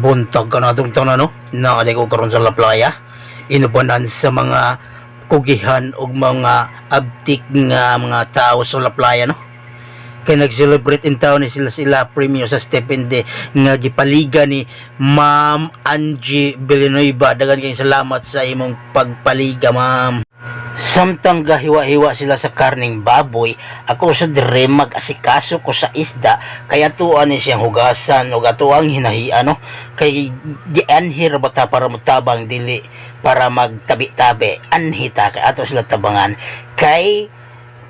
Buntag ka na itong tanan, no? Naali ko karon sa La Playa. Inubanan sa mga kugihan o mga abtik nga mga tao sa La Playa, no? Kaya nag-celebrate in town ni sila premio sa Stephen Day nga gipaliga ni Ma'am Angie Villanueva. Dagan kayong salamat sa imong pagpaliga, ma'am. Samtang gahiwa-hiwa sila sa karning baboy, ako sa dire mag-asikaso ko sa isda, kaya tuan ni siyang hugasan o gato ang hinahian, no? Kay gianhir bata para mutabang dili para magtabi-tabi, anhita kay ato sila tabangan kay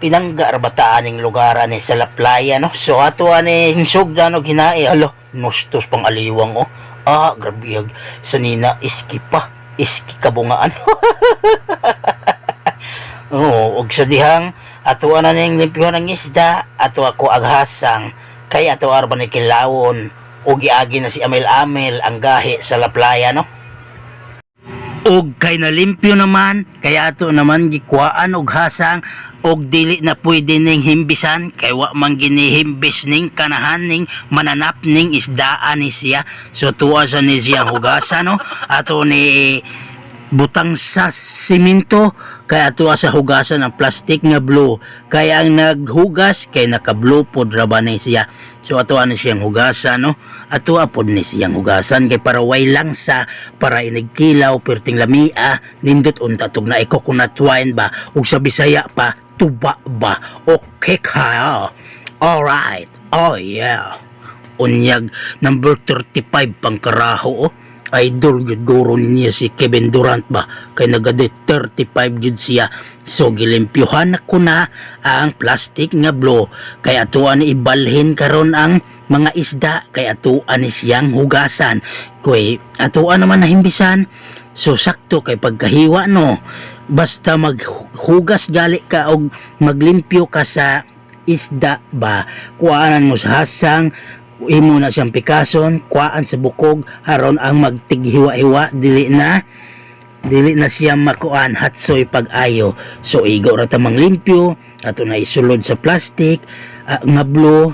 pinangga bataan ning lugaran ni sa La Playa, no? So ato ani hinsugdan og hinai, alo nostos pang aliwang, oh. Grabihag sanina iski kabungaan. Og sa dihang ato na ning limpyuhan ng isda, ato ako aghasang kay ato arba ni kilawon og giagi na si Amel ang gahi sa La Playa, no? Og kay nalimpyo naman, kaya ato naman gikuhaan og hasang og dili na pwede ning himbisan kay wa man ginihimbis ning kanahan ning mananap ning isdaan ni siya. So tuwa sa ni siyang hugasan, no? Ato ni butang sa simento kaya ato sa hugasan ng plastic nga blue, kaya ang naghugas kay naka blue pod ra ba ni siya. So ato ani siyang hugasan, no? Ato pod ni siyang hugasan kay para way lang sa para inigkilaw perting lamia nindot unta tug na coconut wine ba ug sa Bisaya pa tuba ba. Okay ka. Alright. Oh yeah. Unyag number 35 pang karaho, oh. Idol jud guro niya si Kevin Durant ba kay nagade 35 jud siya. So gilimpyuhan ko na ang plastic nga blue kay atuan ni ibalhin karon ang mga isda kay atuan ni siyang hugasan kay atuan naman na himbisan. So sakto kay pagkahiwa, no, basta maghugas gali ka og maglimpyo ka sa isda ba, kuanan mo sa hasang, imo na siyang pikason, kuhaan sa bukog aron ang magtighiwa-hiwa dili na siya makuan hatsoy pag-ayo. So igo ra tamang limpyo ato na isulod sa plastic nga blue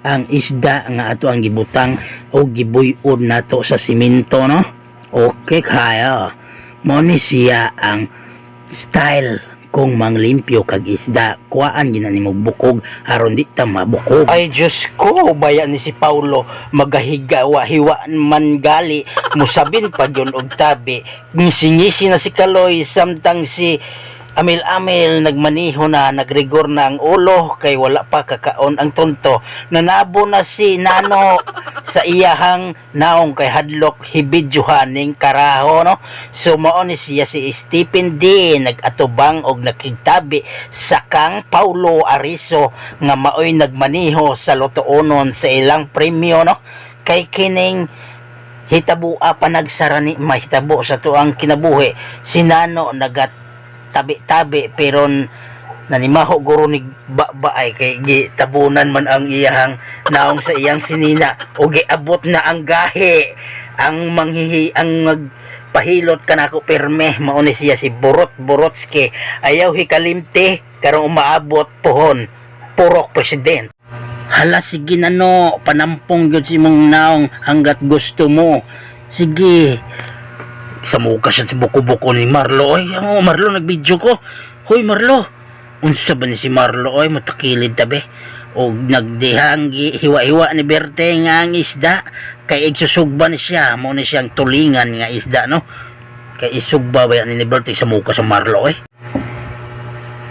ang isda nga ato ang gibutang o gibuy-od nato sa simento, no? Okay kaya mo ni siya ang style kung manglimpyo kag isda, kuhaan ginanimog bukog aron di ta mabukog. Ay Diyos ko, bayan ni si Paulo magahigawa hiwa man gali musabin pa yun og tabi, ngisi-ngisi na si Kaloy samtang si Amel nagmaniho na, nagrigor na ang ulo kay wala pa kakaon ang tonto. Nanabo na si Nano sa iyahang naong kay hadlok hibidyohan ning karaho, no? So mao ni siya si Stephen D nagatubang og nakigtabi sa kang Paulo Ariso nga maoy nagmaniho sa lotoonon sa ilang premyo, no? Kay kining hitabua pa nagsarani mahitabo sa tuang kinabuhi si Nano tabi-tabi pero nanimaho guro ni babaay kay gitabunan man ang iyahang naong sa iyang sinina o giabot na ang gahi ang magpahilot kanako perme. Mao ni siya si Borotski ayaw hikalimti karong umaabot pohon purok president. Hala sige nano, panampong gyud si mong naong hanggat gusto mo. Sige, sa muka siya si buko-buko ni Marlo. Ay, Marlo, nag-video ko. Hoy, Marlo. Unsa ba ni si Marlo? Ay, matakilid tabi. O nagdihang hiwa-hiwa ni Berte nga ang isda. Kay igsusugba ni siya. Mo ni siyang tulingan nga isda, no? Kay isugba ba yan ni Berte sa muka sa Marlo, eh.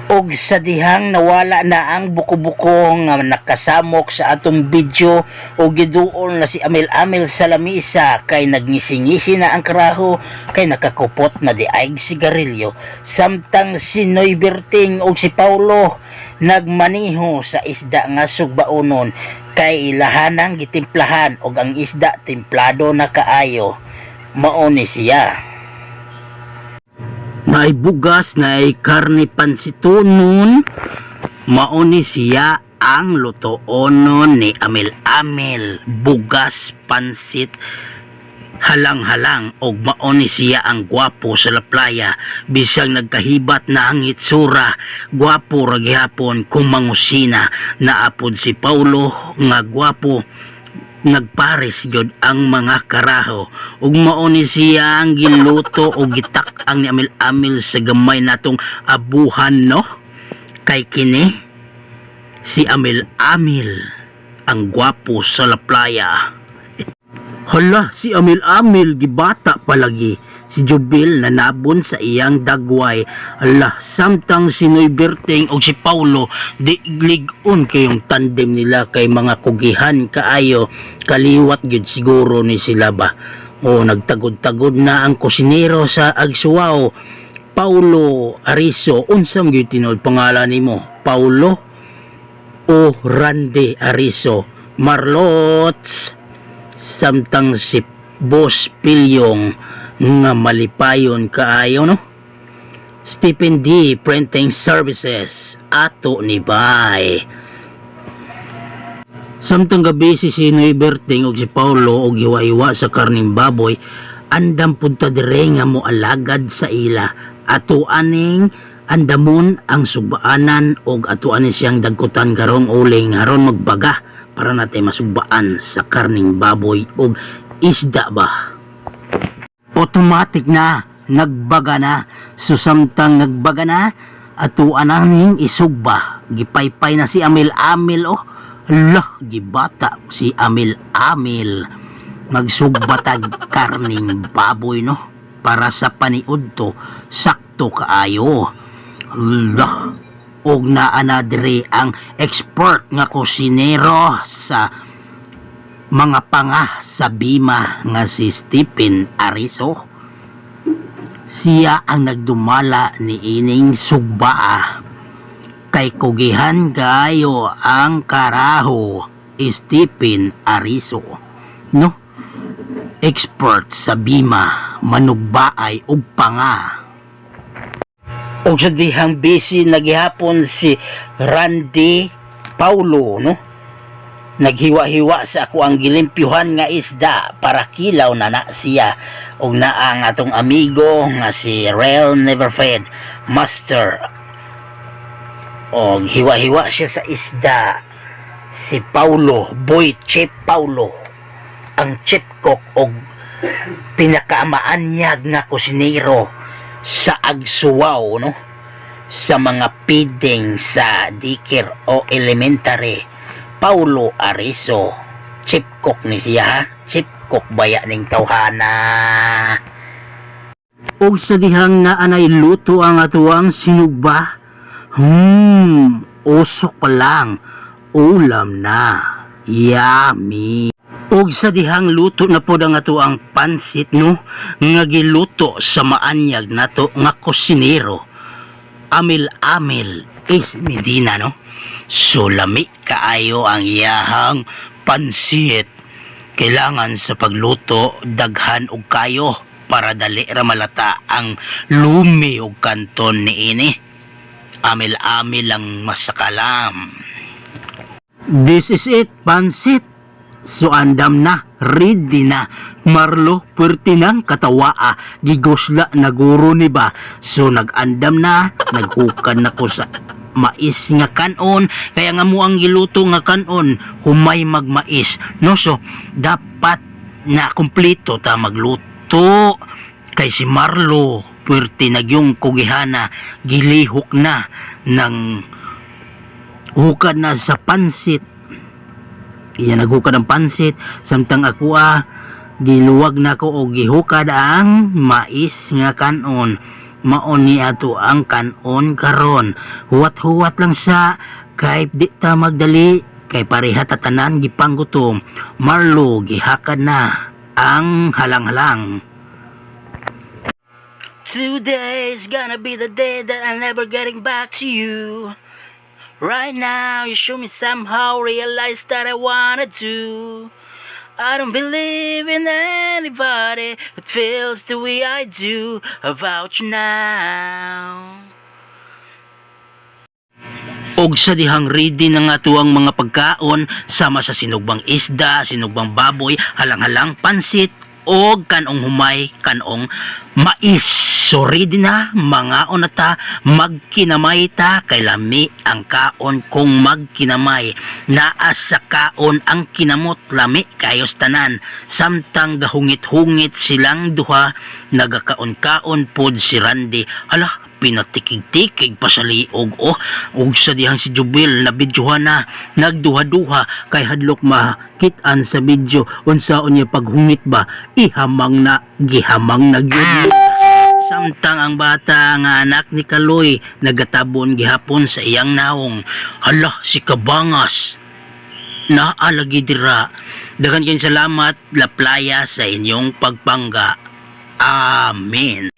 Og sa dihang nawala na ang buko-buko nga nakasamok sa atong video o giduol na si Amel sa lamisa kay nagngisi-ngisi na ang karaho kay nakakupot na diaig sigarilyo samtang si Noy Berting og si Paulo nagmaniho sa isda nga sugbaonon kay ilahanang gitimplahan og ang isda templado na kaayo. Mao ni siya. May bugas na ay karne pansitonon, mao ni siya ang lutoonon ni Amel, bugas pansit halang-halang og mao ni siya ang gwapo sa La Playa. Bisag nagkahibat na ang itsura, gwapo ra gihapon kung mangusina. Naapod si Paulo nga gwapo nagpares gyud ang mga karaho ug mao ni siya ang giluto o gitak ang ni Amil-Amil sa gamay natong abuhan, no? Kay kini si Amil-Amil ang gwapo sa La Playa. Hala, si Amil-Amil gibata palagi. Si Jubil nanabon sa iyang dagway. Hala, samtang si Noy Berting o si Paulo di ligon kayong tandem nila kay mga kugihan kaayo. Kaliwat gyud siguro ni sila ba. O nagtagod-tagod na ang kusinero sa Agsuao. Paulo Ariso, unsam gyud tinuod pangalan nimo? Paulo o Randy Ariso? Marlots. Samtang si Boss Pilyong nga malipayon kaayo, no? Stephen D. Printing Services ato ni Bay. Samtang gabi si Sinoy Berting og si Paulo og iwa-iwa sa karning baboy, andam punta dire nga mo alagad sa ila. Ato aning andamon ang sugbaanan og ato aning siyang dagkutan karong uling aron magbaga para natin masubaan sa karning baboy og isda ba. Automatic na nagbaga na. So samtang nagbaga na ato ananing isugba, gipaypay na si Amil-Amil. Oh lah, gibata si Amil-Amil magsugbatag karning baboy, no? Para sa paniud to sakto kaayo. Allah, og naa diri ang expert nga kusinero sa mga panga sa Bima nga si Stephen Ariso. Siya ang nagdumala ni ining sugbaa. Kay kugihan kayo ang karaho, Stephen Ariso, no? Expert sa Bima, manugbaay ug panga. Og sa dihang busy nagihapon si Randy Paulo, no? Naghiwa-hiwa sa ako ang gilimpyuhan nga isda para kilaw na siya og naa ang atong amigo nga si Rel Neverfed Master. Og hiwa-hiwa siya sa isda si Paulo, Boy Chef Paulo, ang chef cook og pinakamaanyag nga kusinero sa Agsuao, no? Sa mga feeding sa dikir o elementary. Paulo Ariso, chip cook ni siya, ha? Chip cook baya ning tawhana. Og sa dihang naanay luto ang atuang sinugba, usok pa lang, ulam na, yummy. Og sa dihang luto na pod ang atuang pansit, no? Nga giluto sa maanyag nato nga kusinero, Amil-Amil is Medina, no? So lami kaayo ang iyahang pansit. Kailangan sa pagluto daghan og kayo para dali ra malata ang lumi og kanton niini. Amil-Amil ang masakalam. This is it, pansit. So andam na, ready na. Marlo, puwerte ng katawaa. Gigosla na guro ni ba. So nag-andam na, naghukan na ko sa mais nga kanon. Kaya nga mo ang giluto nga kanon, humay magmais. No, so dapat na kumpleto ta magluto. Kay si Marlo, puwerte nagyong kugihana, gilihok na ng hukad na sa pansit. Iya naghukad ang pansit, samtang ako giluwag na ko og gihukad ang mais nga kanon. Maon ni ato ang kanon karon. Huwat-huwat lang sa kay di ta magdali kay pareha tatanan gipanggutom. Marlo gihakad na ang halang-halang. Today's gonna be the day that I'm never getting back to you. Right now, you show me somehow realize that I wanna do. I don't believe in anybody that feels the way I do about you now. Og sa dihang ready na nga tuwang mga pagkaon sama sa sinugbang isda, sinugbang baboy, halang-halang pansit og kanong humay kanong mais. So ready na mga unata, magkinamay ta kay lami ang kaon kung magkinamay. Naa sa kaon ang kinamot, lami kayos tanan. Samtang gahungit-hungit silang duha, nagakaon-kaon pod si Randy. Hala, pinatikig-tikig pa sa liog ug sa dihang si Jubil na bidyuhan na nagduha-duha kay hadlok makitaan sa video unsaon niya paghungit ba, ihamang na gihamang na gyud. Samtang ang bata nga anak ni Kaloy nagatabon gihapon sa iyang naong. Hala, si Kabangas naalagi dira. Dagan kayong salamat La Playa sa inyong pagpangga. Amen.